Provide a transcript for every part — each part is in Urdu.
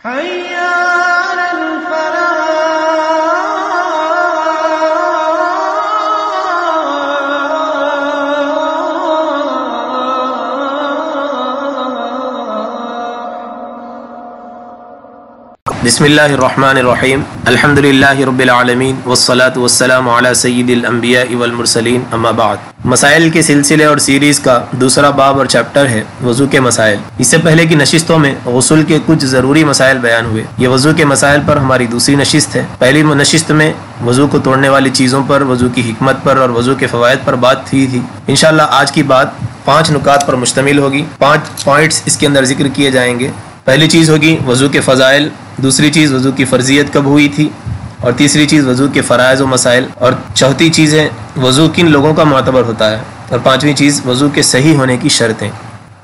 بسم اللہ الرحمن الرحیم الحمدللہ رب العالمین والصلاة والسلام علی سید الانبیاء والمرسلین اما بعد۔ مسائل کے سلسلے اور سیریز کا دوسرا باب اور چیپٹر ہے وضو کے مسائل۔ اس سے پہلے کی نشستوں میں غسل کے کچھ ضروری مسائل بیان ہوئے۔ یہ وضو کے مسائل پر ہماری دوسری نشست ہے۔ پہلی نشست میں وضو کو توڑنے والی چیزوں پر، وضو کی حکمت پر اور وضو کے فوائد پر بات ہوئی تھی۔ انشاءاللہ آج کی بات 5 نکات پر مشتمل ہوگی۔ 5 پوائنٹس اس کے اندر ذکر کیے جائیں گے۔ پہلی چیز ہوگی وضو کے فضائل، دوسری چیز وضو کی فرضیت کب ہوئی تھی، اور تیسری چیز وضو کے فرائض و مسائل، اور چوتھی چیز ہے وضو کن لوگوں کا معتبر ہوتا ہے، اور پانچویں چیز وضو کے صحیح ہونے کی شرطیں۔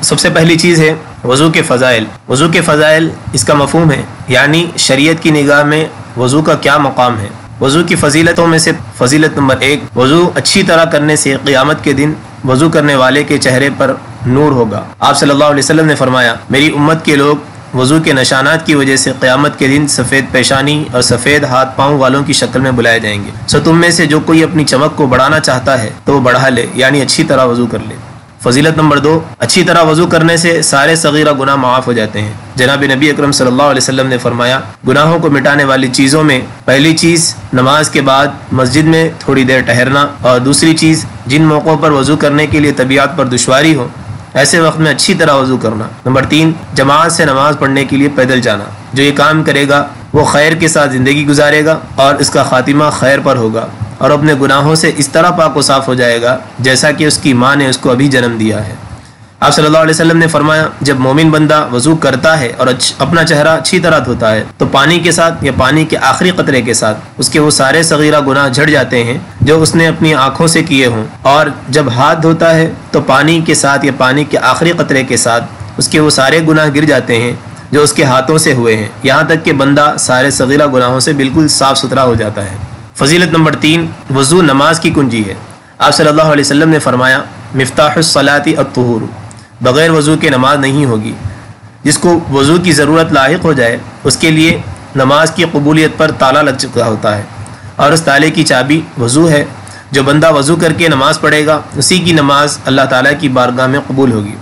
سب سے پہلی چیز ہے وضو کے فضائل۔ وضو کے فضائل اس کا مفہوم ہے، یعنی شریعت کی نگاہ میں وضو کا کیا مقام ہے۔ وضو کی فضیلتوں میں سے فضیلت نمبر 1، وضو اچھی طرح کرنے سے قیامت کے دن وضو کرنے والے کے چہرے پر نور ہوگا۔ آپ صلی اللہ علیہ وسلم نے فرمایا، میری امت کے لوگ وضو کے نشانات کی وجہ سے قیامت کے دن سفید پیشانی اور سفید ہاتھ پاؤں والوں کی شکل میں بلائے جائیں گے۔ سو تم میں سے جو کوئی اپنی چمک کو بڑھانا چاہتا ہے تو وہ بڑھا لے، یعنی اچھی طرح وضو کر لے۔ فضیلت نمبر 2، اچھی طرح وضو کرنے سے سارے صغیرہ گناہ معاف ہو جاتے ہیں۔ جناب نبی اکرم صلی اللہ علیہ وسلم نے فرمایا، گناہوں کو مٹانے والی چیزوں میں پہلی چیز نماز کے بعد مسجد میں تھوڑی دیر ٹہرنا، اور دوسری چیز جن موقعوں پر وضو کرنے کے لیے طبیعت پر دشواری ہو ایسے وقت میں اچھی طرح وضو کرنا۔ نمبر 3، جماعت سے نماز پڑھنے کے لیے پیدل جانا۔ جو یہ کام کرے گا وہ خیر کے ساتھ زندگی گزارے گا اور اس کا خاتمہ خیر پر ہوگا، اور اپنے گناہوں سے اس طرح پاک و صاف ہو جائے گا جیسا کہ اس کی ماں نے اس کو ابھی جنم دیا ہے۔ آپ صلی اللہ علیہ وسلم نے فرمایا، جب مومن بندہ وضو کرتا ہے اور اپنا چہرہ اچھی طرح دھوتا ہے تو پانی کے ساتھ یا پانی کے آخری قطرے کے ساتھ اس کے وہ سارے صغیرہ گناہ جھڑ جاتے ہیں جو اس نے اپنی آنکھوں سے کیے ہوں، اور جب ہاتھ دھوتا ہے تو پانی کے ساتھ یا پانی کے آخری قطرے کے ساتھ اس کے وہ سارے گناہ گر جاتے ہیں جو اس کے ہاتھوں سے ہوئے ہیں، یہاں تک کہ بندہ سارے صغیرہ گناہوں سے بالکل صاف ستھرا ہو جاتا ہے۔ فضیلت نمبر 3، وضو نماز کی کنجی ہے۔ آپ صلی اللہ علیہ وسلم نے فرمایا، مفتاح الصلاۃ الطہور، بغیر وضو کے نماز نہیں ہوگی۔ جس کو وضو کی ضرورت لاحق ہو جائے اس کے لیے نماز کی قبولیت پر تالا لگ چکا ہوتا ہے، اور اس تالے کی چابی وضو ہے۔ جو بندہ وضو کر کے نماز پڑھے گا اسی کی نماز اللہ تعالیٰ کی بارگاہ میں قبول ہوگی۔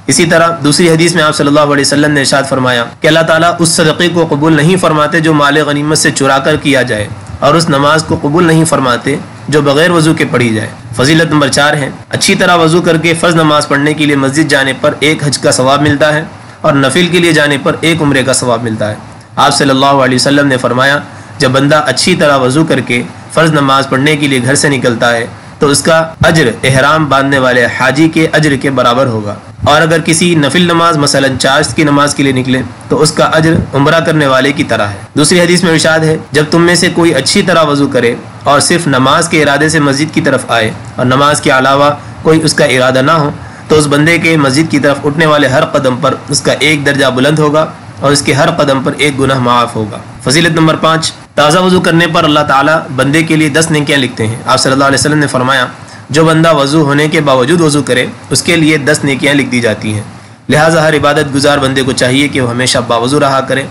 اسی طرح دوسری حدیث میں آپ صلی اللہ علیہ وسلم نے ارشاد فرمایا کہ اللہ تعالیٰ اس صدقے کو قبول نہیں فرماتے جو مال غنیمت سے چرا کر کیا جائے، اور اس نماز کو قبول نہیں فرماتے جو بغیر وضو کے پڑھی جائے۔ فضیلت نمبر 4 ہے، اچھی طرح وضو کر کے فرض نماز پڑھنے کے لیے مسجد جانے پر 1 حج کا ثواب ملتا ہے، اور نفل کے لیے جانے پر 1 عمرے کا ثواب ملتا ہے۔ آپ صلی اللہ علیہ وسلم نے فرمایا، جب بندہ اچھی طرح وضو کر کے فرض نماز پڑھنے کے لیے گھر سے نکلتا ہے تو اس کا اجر احرام باندھنے والے حاجی کے اجر کے برابر ہوگا، اور اگر کسی نفل نماز مثلا چاشت کی نماز کے لیے نکلے تو اس کا اجر عمرہ کرنے والے کی طرح ہے۔ دوسری حدیث میں ارشاد ہے، جب تم میں سے کوئی اچھی طرح وضو کرے اور صرف نماز کے ارادے سے مسجد کی طرف آئے اور نماز کے علاوہ کوئی اس کا ارادہ نہ ہو تو اس بندے کے مسجد کی طرف اٹھنے والے ہر قدم پر اس کا 1 درجہ بلند ہوگا، اور اس کے ہر قدم پر 1 گناہ معاف ہوگا۔ فضیلت نمبر 5، تازہ وضو کرنے پر اللہ تعالیٰ بندے کے لیے 10 نیکیاں لکھتے ہیں۔ آپ صلی اللہ علیہ وسلم نے فرمایا، جو بندہ وضو ہونے کے باوجود وضو کرے اس کے لیے 10 نیکیاں لکھ دی جاتی ہیں۔ لہٰذا ہر عبادت گزار بندے کو چاہیے کہ وہ ہمیشہ باوضو رہا کرے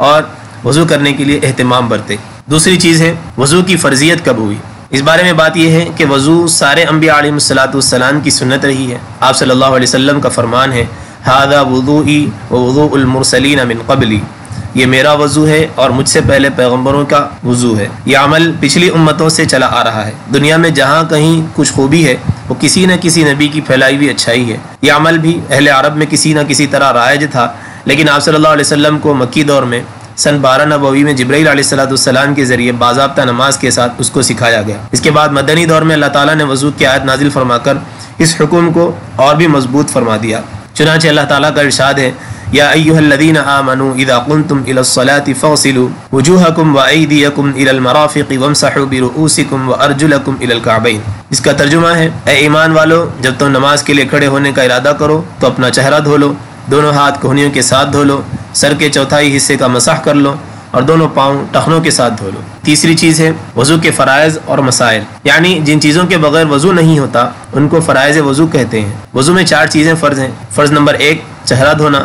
اور وضو کرنے کے لیے اہتمام برتے۔ دوسری چیز ہے وضو کی فرضیت کب ہوئی۔ اس بارے میں بات یہ ہے کہ وضو سارے انبیاء علیہ السلام کی سنت رہی ہے۔ آپ صلی اللہ علیہ وسلم کا فرمان ہے، ھذا وضوئی ووضوء المرسلین من قبلی، یہ میرا وضو ہے اور مجھ سے پہلے پیغمبروں کا وضو ہے۔ یہ عمل پچھلی امتوں سے چلا آ رہا ہے۔ دنیا میں جہاں کہیں کچھ خوبی ہے وہ کسی نہ کسی نبی کی پھیلائی ہوئی اچھائی ہے۔ یہ عمل بھی اہل عرب میں کسی نہ کسی طرح رائج تھا، لیکن آپ صلی اللہ علیہ وسلم کو مکی دور میں سن 12 نبوی میں جبرائیل علیہ السلام کے ذریعے باضابطہ نماز کے ساتھ اس کو سکھایا گیا۔ اس کے بعد مدنی دور میں اللہ تعالیٰ نے وضو کی آیت نازل فرما کر اس حکم کو اور بھی مضبوط فرما دیا۔ چنانچہ اللہ تعالیٰ کا ارشاد ہے، یا ایھا الذین آمنوا اذا قمتم الی الصلاۃ فاغسلوا وجوہکم وایدیکم الی المرافق وامسحوا برؤوسکم وارجلکم الی الکعبین۔ اس کا ترجمہ ہے، اے ایمان والو، جب تم نماز کے لیے کھڑے ہونے کا ارادہ کرو تو اپنا چہرہ دھو لو، دونوں ہاتھ کہنیوں کے ساتھ دھو لو، سر کے چوتھائی حصے کا مسح کر لو، اور دونوں پاؤں ٹخنوں کے ساتھ دھو لو۔ تیسری چیز ہے وضو کے فرائض اور مسائل، یعنی جن چیزوں کے بغیر وضو نہیں ہوتا ان کو فرائض وضو کہتے ہیں۔ وضو میں 4 چیزیں فرض ہیں۔ فرض نمبر 1 چہرہ دھونا،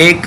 1,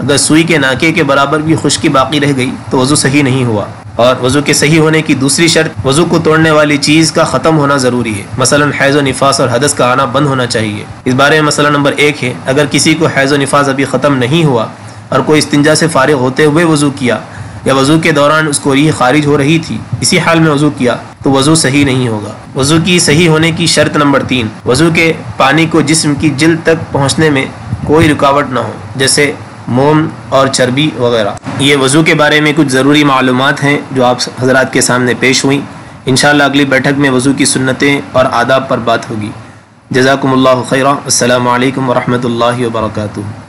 اگر سوئی کے ناکے کے برابر بھی خشکی باقی رہ گئی تو وضو صحیح نہیں ہوا۔ اور وضو کے صحیح ہونے کی دوسری شرط وضو کو توڑنے والی چیز کا ختم ہونا ضروری ہے، مثلا حیض و نفاس اور حدث کا آنا بند ہونا چاہیے۔ اس بارے میں مسئلہ نمبر 1 ہے، اگر کسی کو حیض و نفاس ابھی ختم نہیں ہوا اور کوئی استنجا سے فارغ ہوتے ہوئے وضو کیا یا وضو کے دوران اس کو ریح خارج ہو رہی تھی، اسی حال میں وضو کیا تو وضو صحیح نہیں ہوگا۔ وضو کی صحیح ہونے کی شرط نمبر 3، وضو کے پانی کو جسم کی جلد تک پہنچنے میں کوئی رکاوٹ نہ ہو، جیسے موم اور چربی وغیرہ۔ یہ وضو کے بارے میں کچھ ضروری معلومات ہیں جو آپ حضرات کے سامنے پیش ہوئیں۔ انشاءاللہ اگلی بیٹھک میں وضو کی سنتیں اور آداب پر بات ہوگی۔ جزاکم اللہ خیرا۔ السلام علیکم ورحمۃ اللہ وبرکاتہ۔